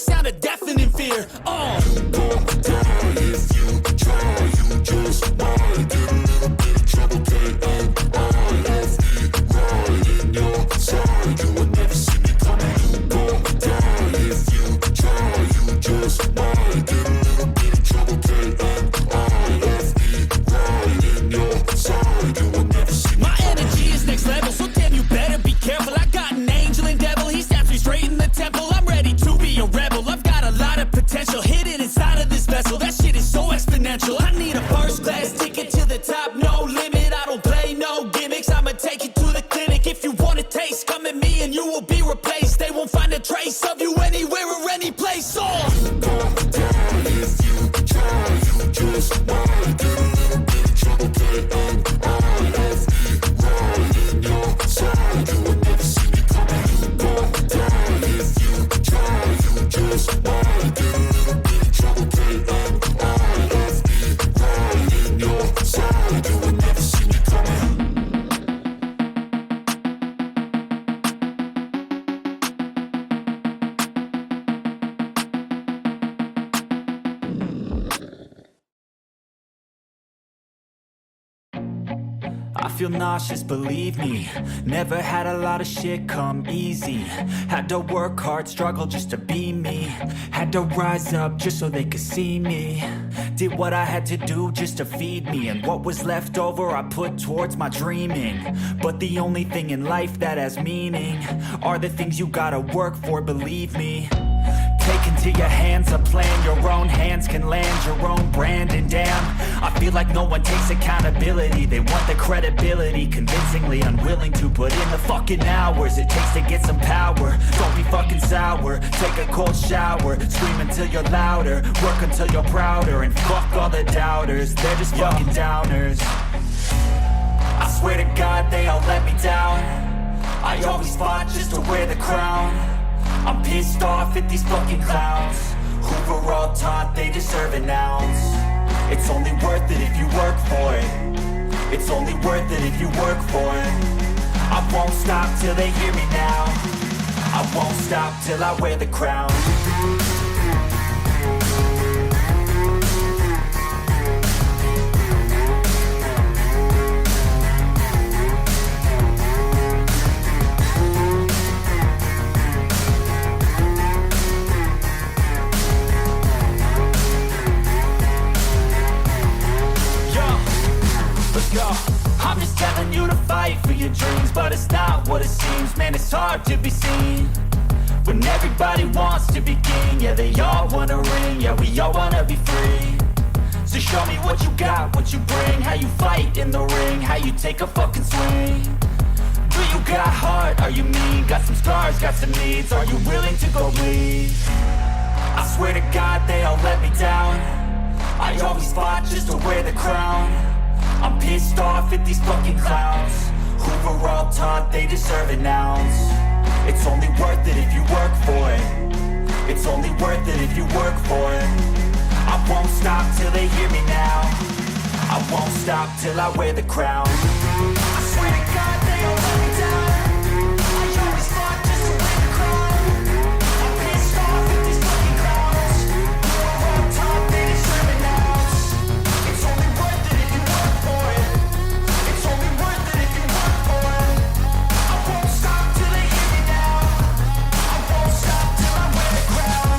sound of deafening fear. You gon' die if you try. You just might get a little bit of trouble. K-N-I-F-E, right in your side. You would never see me coming. You gon' die if you try. You just might get a little bit of trouble. K-N-I-F-E, right in your side. You would never see me My coming. energy is next level, so damn you better be careful. I got an angel and devil, he snaps me straight in the temple. I'm ready to be a rebel, I've got a lot of potential hidden inside of this vessel. That shit is so exponential. I need a first class ticket to the top, no limit. I don't play no gimmicks, I'ma take you to the clinic. If you want a taste, come at me and you will be replaced. They won't find a trace of you anywhere or any place. You gon' die if you try. You just might get a little bit of trouble. K-N-I-F-E, right in your side. You would never see me coming. You gon' die if you try. You just might get a little bit of trouble. K-N-I-F-E, right in your side. You would never see me coming. I feel nauseous, believe me. Never had a lot of shit come easy. Had to work hard, struggle just to be me. Had to rise up just so they could see me. Did what I had to do just to feed me. And what was left over I put towards my dreaming. But the only thing in life that has meaning are the things you gotta work for, believe me. Take into your hands a plan. Your own hands can land your own brand. And damn, I feel like no one takes accountability. They want the credibility, convincingly unwilling to put in the fucking hours it takes to get some power. Don't be fucking sour, take a cold shower. Scream until you're louder, work until you're prouder. And fuck all the doubters, they're just fucking downers. I swear to God they all let me down. I always fought just to wear the crown. I'm pissed off at these fucking clowns who were all taught they deserve an ounce. It's only worth it if you work for it. It's only worth it if you work for it. I won't stop till they hear me now. I won't stop till I wear the crown. I'm just telling you to fight for your dreams, but it's not what it seems. Man, it's hard to be seen when everybody wants to be king. Yeah, they all wanna ring, yeah, we all wanna be free. So show me what you got, what you bring, how you fight in the ring, how you take a fucking swing. Do you got heart, are you mean? Got some scars, got some needs, are you willing to go bleed? I swear to God they all let me down. I always fought just to wear the crown. I'm pissed off at these fucking clowns who were all taught they deserve an ounce. It's only worth it if you work for it. It's only worth it if you work for it. I won't stop till they hear me now. I won't stop till I wear the crown. I swear to God they all let me down. I always fought just to wear the crown. I'm pissed off at these fucking clowns who were all taught they deserve an ounce. It's only worth it if you work for it. It's only worth it if you work for it. I won't stop till they hear me now. I won't stop till I wear the crown.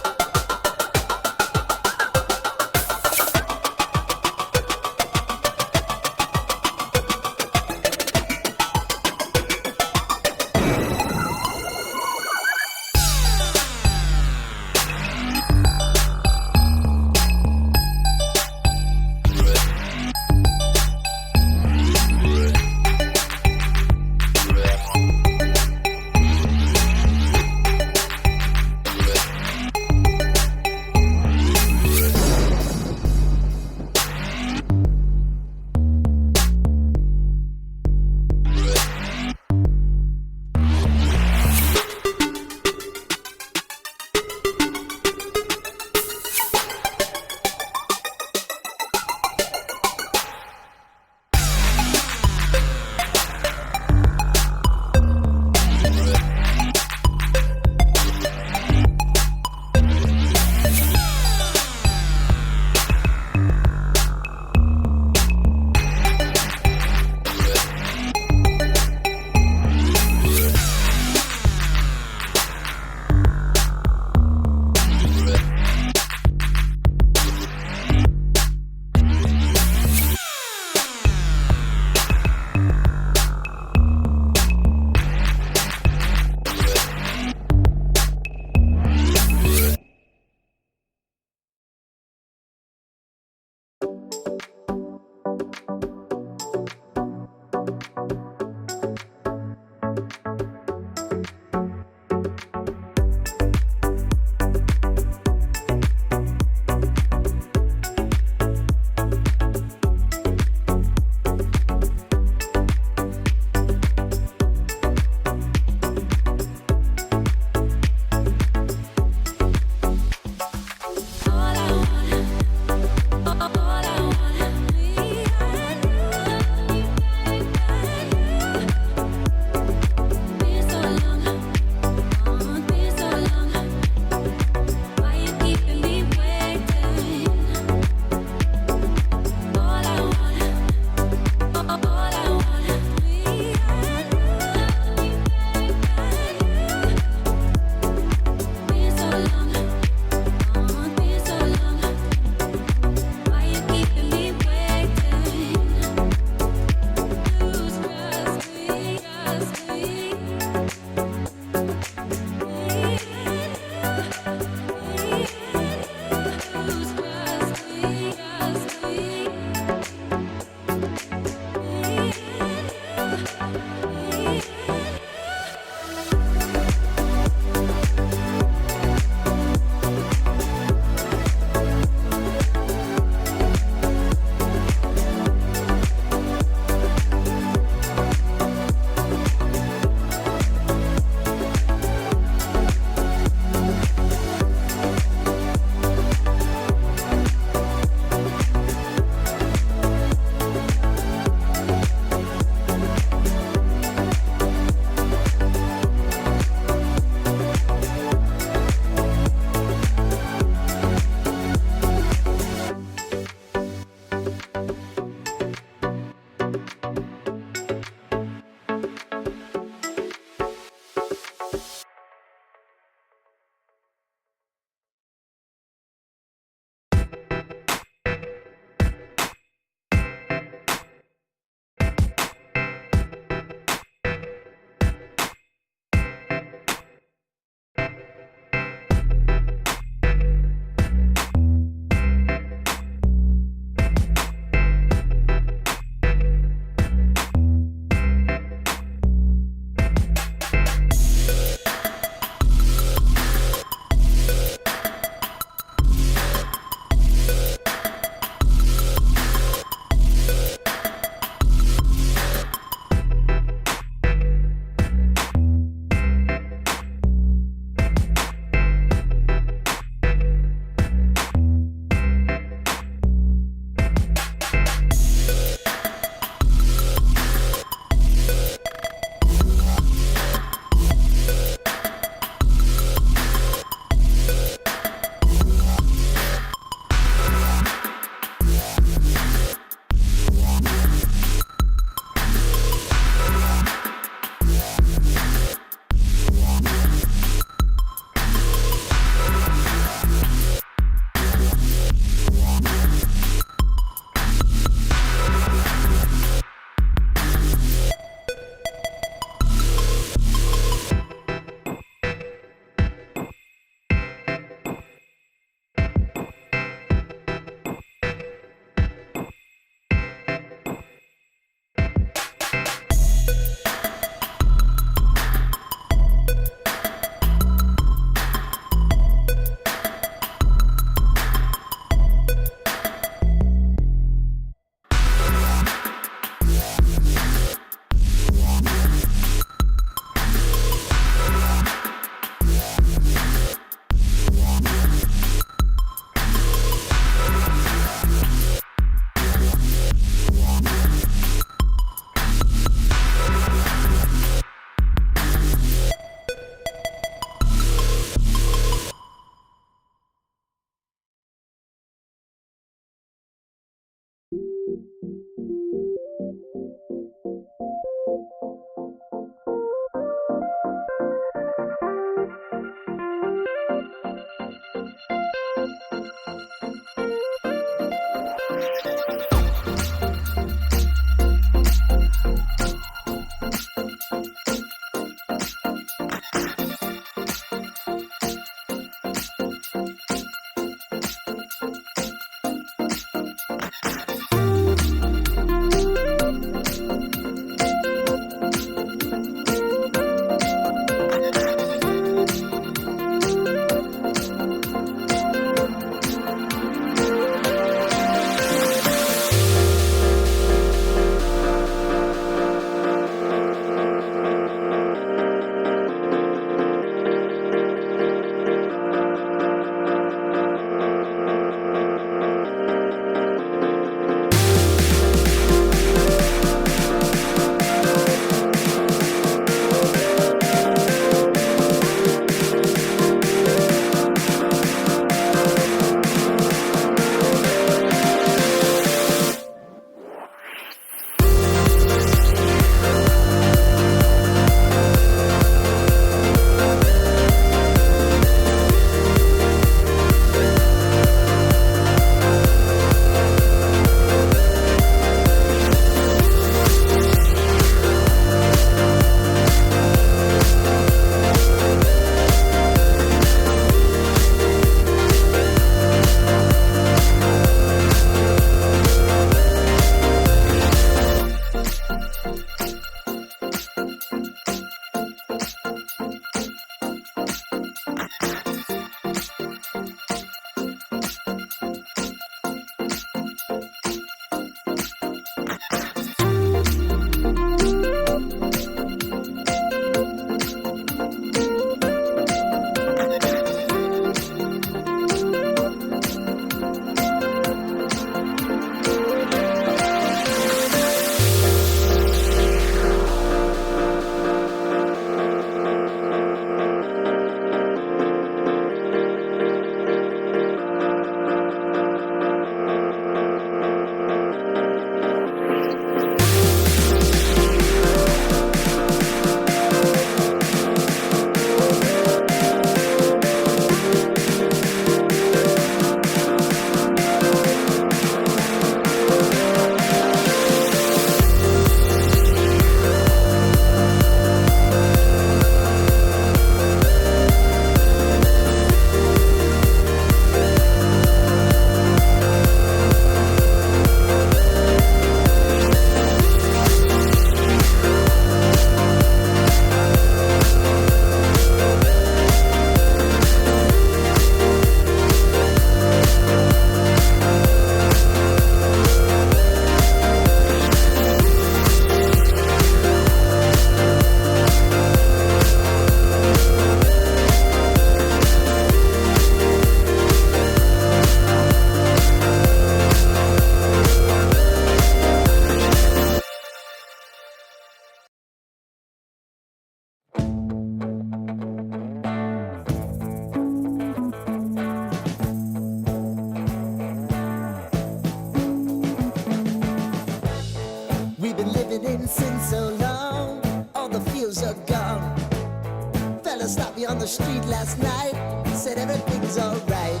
on the street last night, said everything's alright.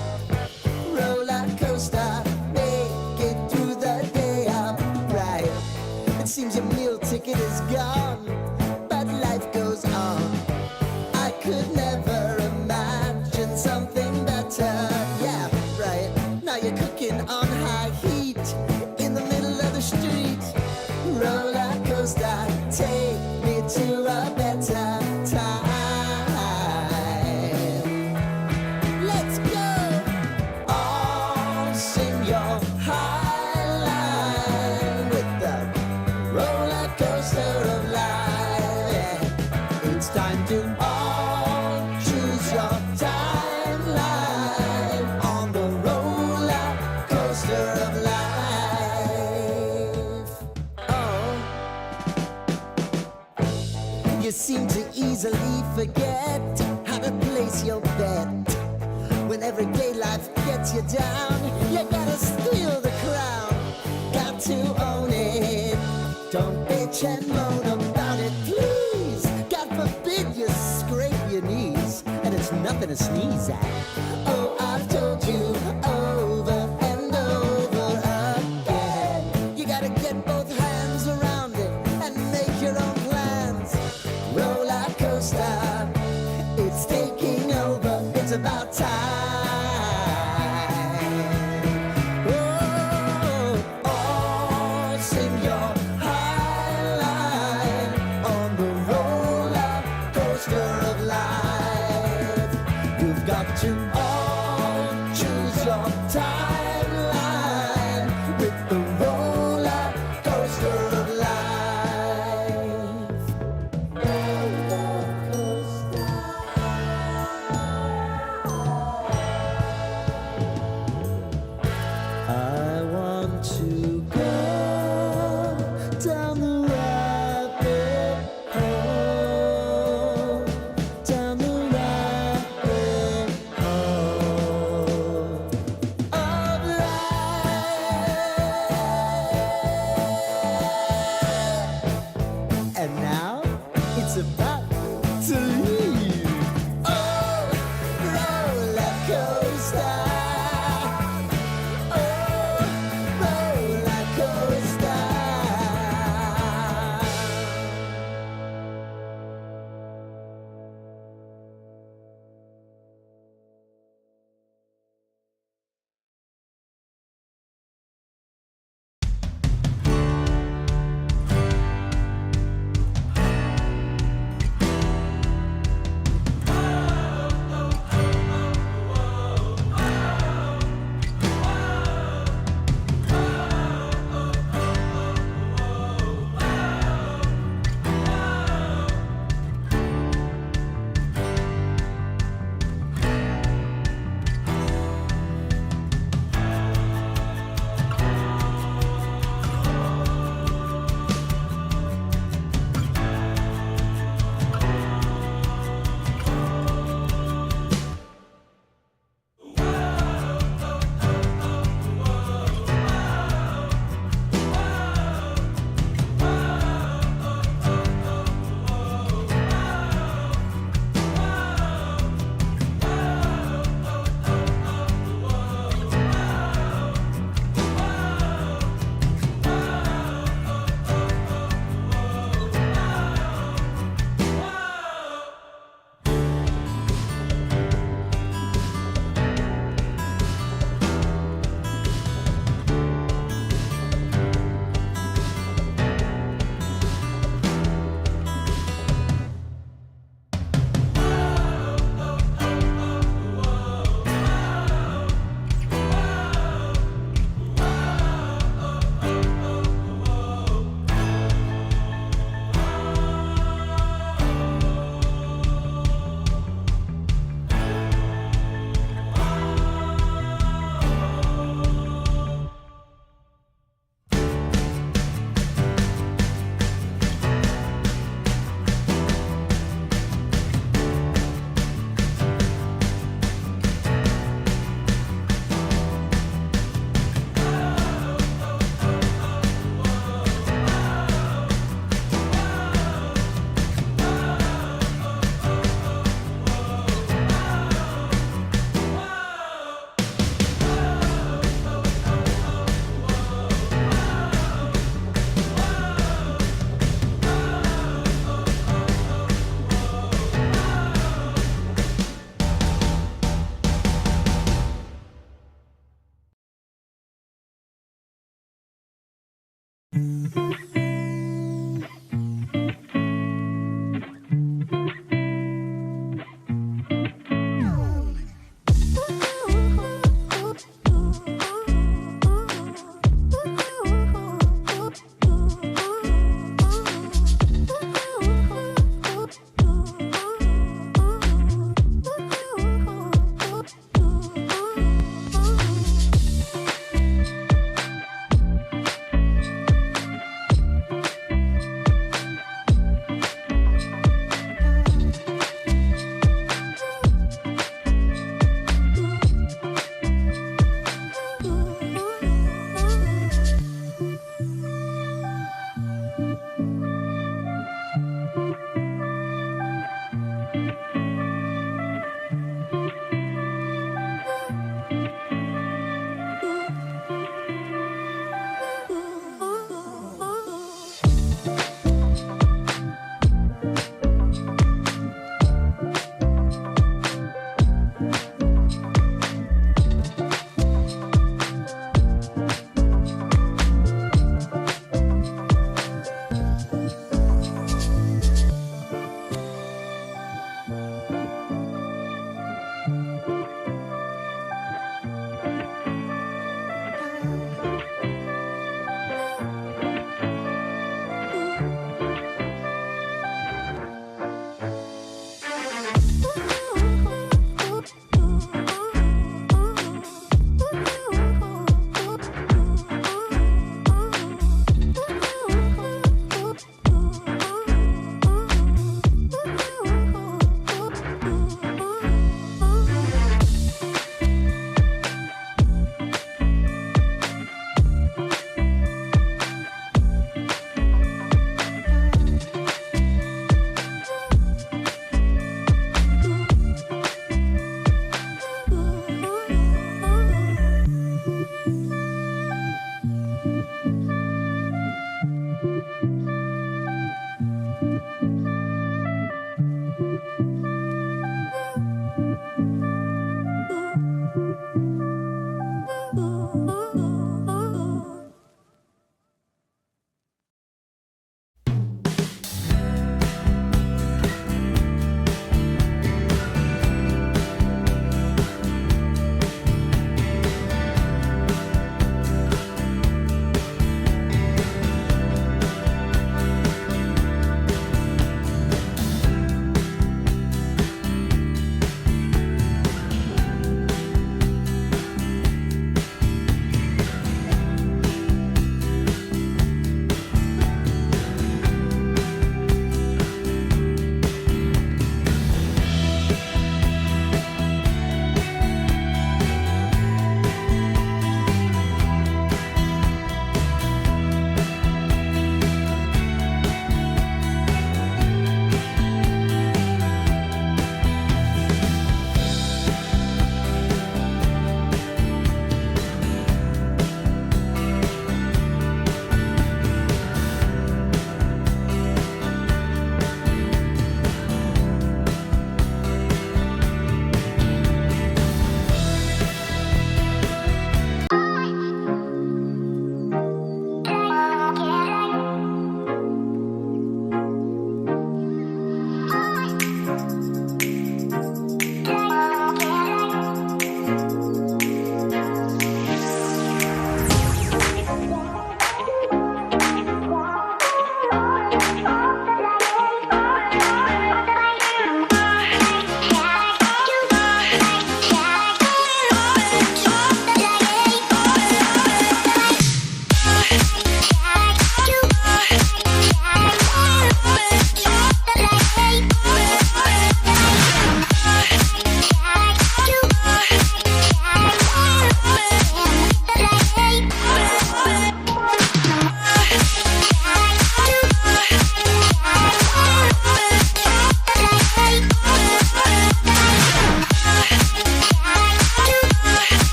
Roller coaster, make it through the day upright. It seems your meal ticket is gone, but life goes on. I could never imagine something better. Yeah, right. Now you're cooking on high heat in the middle of the street. Roller coaster, take me to a better time. Let's go! All sing your high line with the roller coaster of life. Yeah. It's time to all choose your timeline on the roller coaster of life. Oh, you seem to easily forget how to place your bet. When everyday life gets you down, you gotta steal the crown. Got to own it. Don't bitch and moan about it, please. God forbid you scrape your knees, and it's nothing to sneeze at. Oh, I've told you over and over again. You gotta get both hands around it and make your own plans. Roller coaster, it's taking over. It's about time. Oh, all sing your high line on the roller coaster of life. You've got to